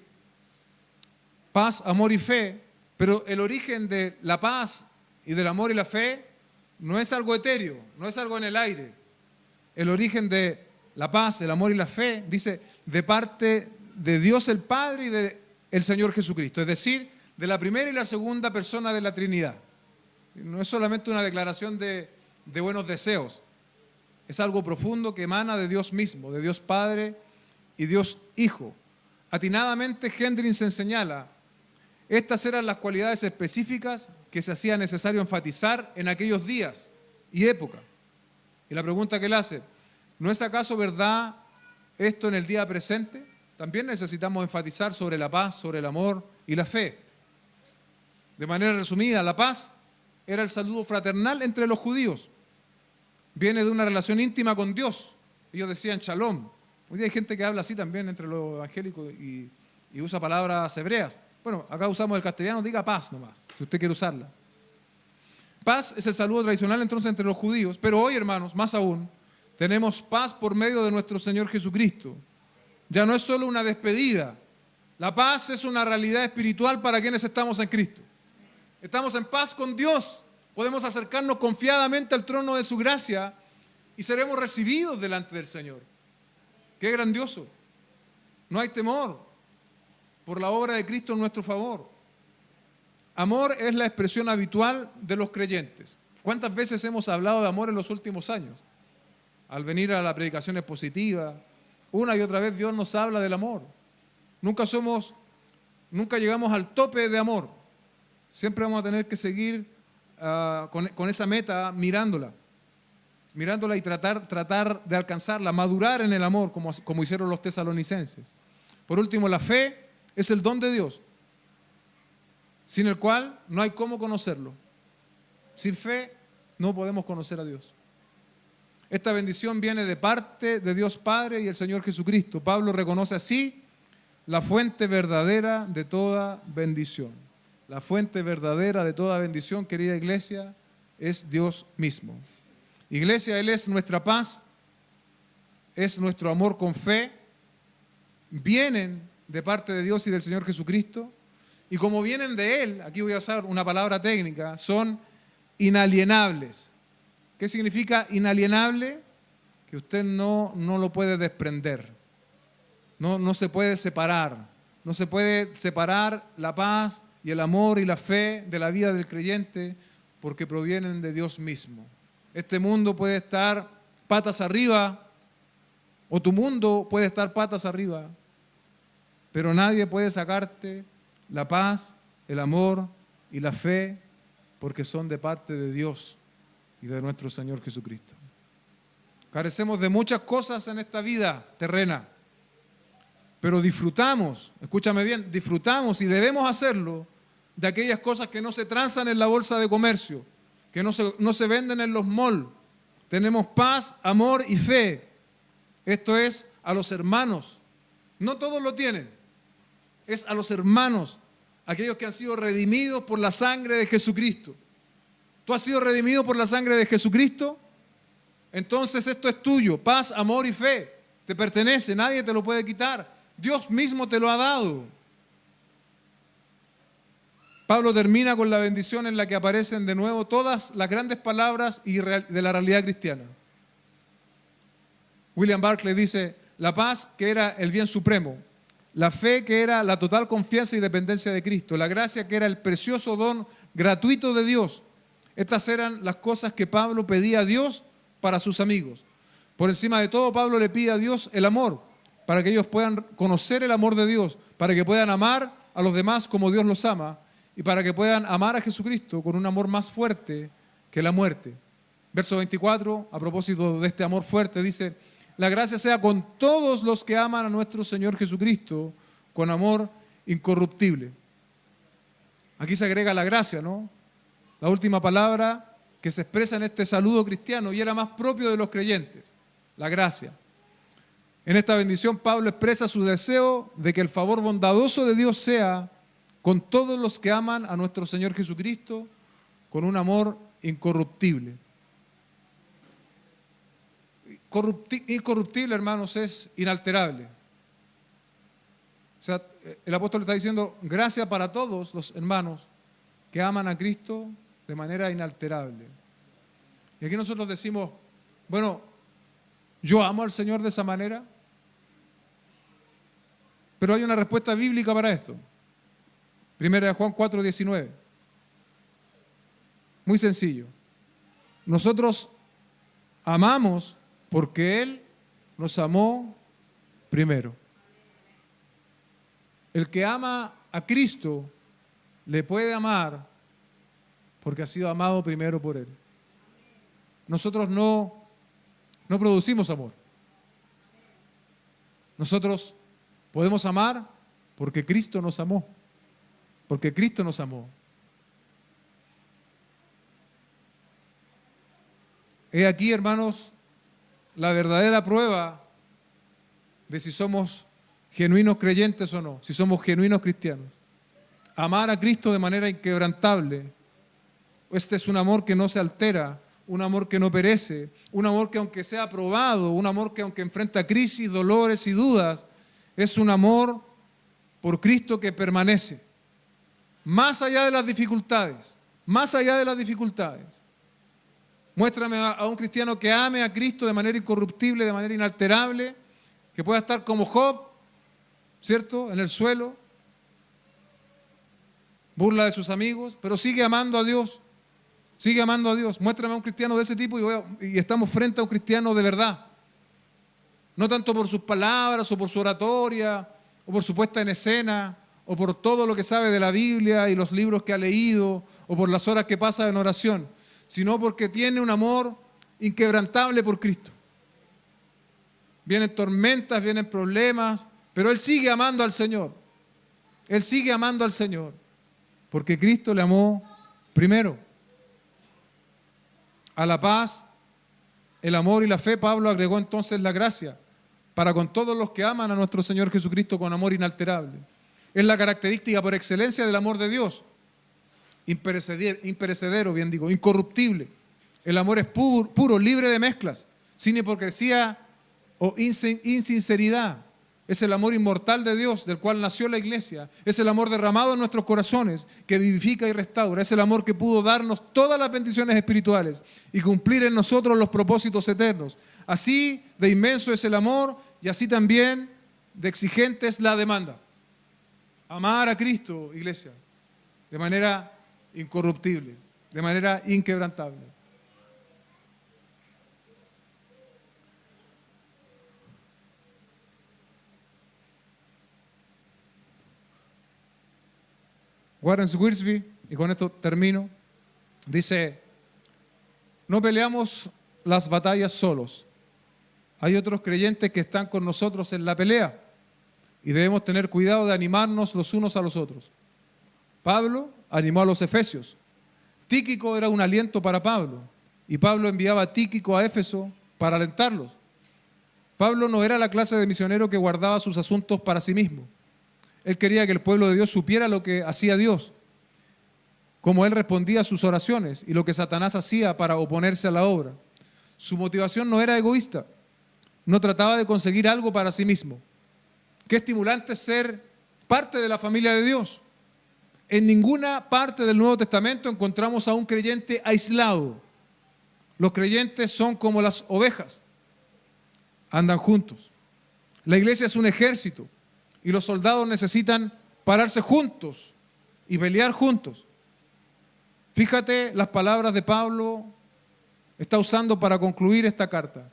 Paz, amor y fe, pero el origen de la paz y del amor y la fe no es algo etéreo, no es algo en el aire. El origen de la paz, el amor y la fe, dice, de parte de Dios el Padre y del Señor Jesucristo, es decir, de la primera y la segunda persona de la Trinidad. No es solamente una declaración de buenos deseos, es algo profundo que emana de Dios mismo, de Dios Padre y Dios Hijo. Atinadamente Hendriksen señala, estas eran las cualidades específicas que se hacía necesario enfatizar en aquellos días y época. Y la pregunta que él hace, ¿no es acaso verdad esto en el día presente? También necesitamos enfatizar sobre la paz, sobre el amor y la fe. De manera resumida, la paz era el saludo fraternal entre los judíos. Viene de una relación íntima con Dios. Ellos decían shalom. Hoy día hay gente que habla así también entre los evangélicos y usa palabras hebreas. Bueno, acá usamos el castellano, diga paz nomás, si usted quiere usarla. Paz es el saludo tradicional entonces entre los judíos, pero hoy, hermanos, más aún, tenemos paz por medio de nuestro Señor Jesucristo. Ya no es solo una despedida. La paz es una realidad espiritual para quienes estamos en Cristo. Estamos en paz con Dios. Podemos acercarnos confiadamente al trono de su gracia y seremos recibidos delante del Señor. ¡Qué grandioso! No hay temor por la obra de Cristo en nuestro favor. Amor es la expresión habitual de los creyentes. ¿Cuántas veces hemos hablado de amor en los últimos años? Al venir a la predicación expositiva, una y otra vez Dios nos habla del amor. Nunca llegamos al tope de amor. Siempre vamos a tener que seguir con esa meta mirándola y tratar de alcanzarla, madurar en el amor como hicieron los tesalonicenses. Por último, la fe es el don de Dios, sin el cual no hay cómo conocerlo. Sin fe no podemos conocer a Dios. Esta bendición viene de parte de Dios Padre y el Señor Jesucristo. Pablo reconoce así la fuente verdadera de toda bendición. La fuente verdadera de toda bendición, querida iglesia, es Dios mismo. Iglesia, Él es nuestra paz, es nuestro amor con fe, vienen de parte de Dios y del Señor Jesucristo, y como vienen de Él, aquí voy a usar una palabra técnica, son inalienables. ¿Qué significa inalienable? Que usted no lo puede desprender, no se puede separar, no se puede separar la paz y el amor y la fe de la vida del creyente porque provienen de Dios mismo. Este mundo puede estar patas arriba o tu mundo puede estar patas arriba, pero nadie puede sacarte la paz, el amor y la fe porque son de parte de Dios y de nuestro Señor Jesucristo. Carecemos de muchas cosas en esta vida terrena, pero disfrutamos, escúchame bien, disfrutamos y debemos hacerlo de aquellas cosas que no se transan en la bolsa de comercio, que no se venden en los malls. Tenemos paz, amor y fe. Esto es a los hermanos. No todos lo tienen. Es a los hermanos, aquellos que han sido redimidos por la sangre de Jesucristo. ¿Tú has sido redimido por la sangre de Jesucristo? Entonces esto es tuyo, paz, amor y fe. Te pertenece, nadie te lo puede quitar. Dios mismo te lo ha dado. Pablo termina con la bendición en la que aparecen de nuevo todas las grandes palabras de la realidad cristiana. William Barclay dice, la paz que era el bien supremo, la fe que era la total confianza y dependencia de Cristo, la gracia que era el precioso don gratuito de Dios. Estas eran las cosas que Pablo pedía a Dios para sus amigos. Por encima de todo, Pablo le pide a Dios el amor, para que ellos puedan conocer el amor de Dios, para que puedan amar a los demás como Dios los ama y para que puedan amar a Jesucristo con un amor más fuerte que la muerte. Verso 24, a propósito de este amor fuerte, dice: la gracia sea con todos los que aman a nuestro Señor Jesucristo con amor incorruptible. Aquí se agrega la gracia, ¿no? La última palabra que se expresa en este saludo cristiano y era más propio de los creyentes, la gracia. En esta bendición Pablo expresa su deseo de que el favor bondadoso de Dios sea con todos los que aman a nuestro Señor Jesucristo con un amor incorruptible. Incorruptible, hermanos, es inalterable. O sea, el apóstol está diciendo gracia para todos los hermanos que aman a Cristo de manera inalterable. Y aquí nosotros decimos, bueno, ¿yo amo al Señor de esa manera? Pero hay una respuesta bíblica para esto. Primera de Juan 4:19. Muy sencillo. Nosotros amamos porque Él nos amó primero. El que ama a Cristo le puede amar porque ha sido amado primero por Él. Nosotros no producimos amor. Nosotros podemos amar porque Cristo nos amó. Porque Cristo nos amó. He aquí, hermanos, la verdadera prueba de si somos genuinos creyentes o no, si somos genuinos cristianos. Amar a Cristo de manera inquebrantable. Este es un amor que no se altera, un amor que no perece, un amor que aunque sea probado, un amor que aunque enfrenta crisis, dolores y dudas, es un amor por Cristo que permanece. Más allá de las dificultades, más allá de las dificultades. Muéstrame a un cristiano que ame a Cristo de manera incorruptible, de manera inalterable, que pueda estar como Job, ¿cierto?, en el suelo, burla de sus amigos, pero sigue amando a Dios, sigue amando a Dios. Muéstrame a un cristiano de ese tipo y estamos frente a un cristiano de verdad. No tanto por sus palabras o por su oratoria o por su puesta en escena o por todo lo que sabe de la Biblia y los libros que ha leído o por las horas que pasa en oración, sino porque tiene un amor inquebrantable por Cristo. Vienen tormentas, vienen problemas, pero él sigue amando al Señor. Él sigue amando al Señor, porque Cristo le amó primero. A la paz, el amor y la fe, Pablo agregó entonces la gracia para con todos los que aman a nuestro Señor Jesucristo con amor inalterable. Es la característica por excelencia del amor de Dios. Imperecedero, bien digo, incorruptible. El amor es puro, libre de mezclas, sin hipocresía o insinceridad. Es el amor inmortal de Dios, del cual nació la iglesia. Es el amor derramado en nuestros corazones, que vivifica y restaura. Es el amor que pudo darnos todas las bendiciones espirituales y cumplir en nosotros los propósitos eternos. Así de inmenso es el amor y así también de exigente es la demanda. Amar a Cristo, iglesia, de manera incorruptible, de manera inquebrantable. Warren Wiersbe, y con esto termino, dice: no peleamos las batallas solos. Hay otros creyentes que están con nosotros en la pelea y debemos tener cuidado de animarnos los unos a los otros. Pablo animó a los efesios. Tíquico era un aliento para Pablo y Pablo enviaba a Tíquico a Éfeso para alentarlos. Pablo no era la clase de misionero que guardaba sus asuntos para sí mismo. Él quería que el pueblo de Dios supiera lo que hacía Dios, cómo él respondía a sus oraciones y lo que Satanás hacía para oponerse a la obra. Su motivación no era egoísta, no trataba de conseguir algo para sí mismo. Qué estimulante ser parte de la familia de Dios. En ninguna parte del Nuevo Testamento encontramos a un creyente aislado. Los creyentes son como las ovejas, andan juntos. La iglesia es un ejército y los soldados necesitan pararse juntos y pelear juntos. Fíjate las palabras de Pablo está usando para concluir esta carta: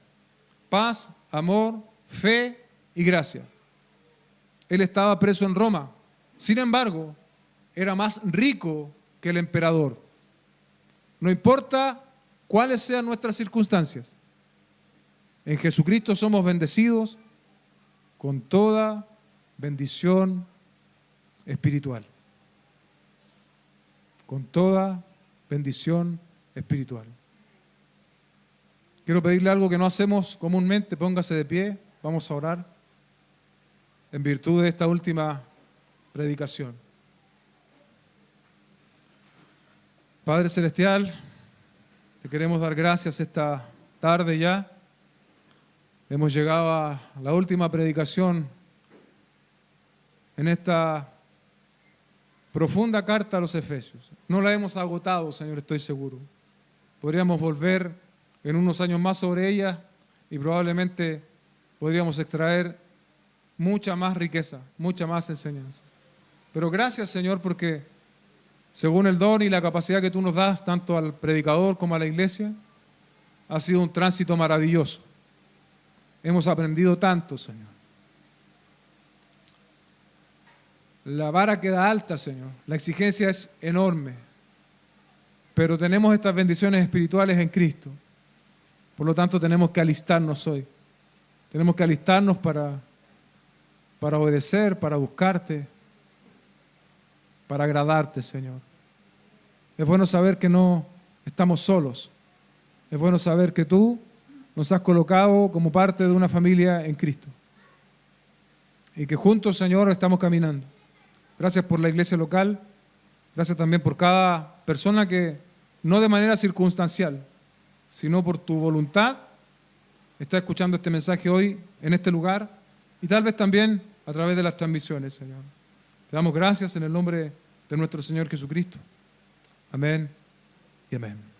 paz, amor, fe y gracia. Él estaba preso en Roma Sin embargo, era más rico que el emperador. No importa cuáles sean nuestras circunstancias, en Jesucristo somos bendecidos con toda bendición espiritual. Con toda bendición espiritual. Quiero pedirle algo que no hacemos comúnmente. Póngase de pie, vamos a orar en virtud de esta última predicación. Padre Celestial, te queremos dar gracias esta tarde ya. Hemos llegado a la última predicación en esta profunda carta a los Efesios. No la hemos agotado, Señor, estoy seguro. Podríamos volver en unos años más sobre ella y probablemente podríamos extraer mucha más riqueza, mucha más enseñanza. Pero gracias, Señor, porque según el don y la capacidad que tú nos das, tanto al predicador como a la iglesia, ha sido un tránsito maravilloso. Hemos aprendido tanto, Señor. La vara queda alta, Señor. La exigencia es enorme. Pero tenemos estas bendiciones espirituales en Cristo. Por lo tanto, tenemos que alistarnos hoy. Tenemos que alistarnos para obedecer, para buscarte, para agradarte, Señor. Es bueno saber que no estamos solos. Es bueno saber que tú nos has colocado como parte de una familia en Cristo. Y que juntos, Señor, estamos caminando. Gracias por la iglesia local. Gracias también por cada persona que, no de manera circunstancial, sino por tu voluntad, está escuchando este mensaje hoy en este lugar y tal vez también a través de las transmisiones, Señor. Te damos gracias en el nombre de nuestro Señor Jesucristo. Amén y amén.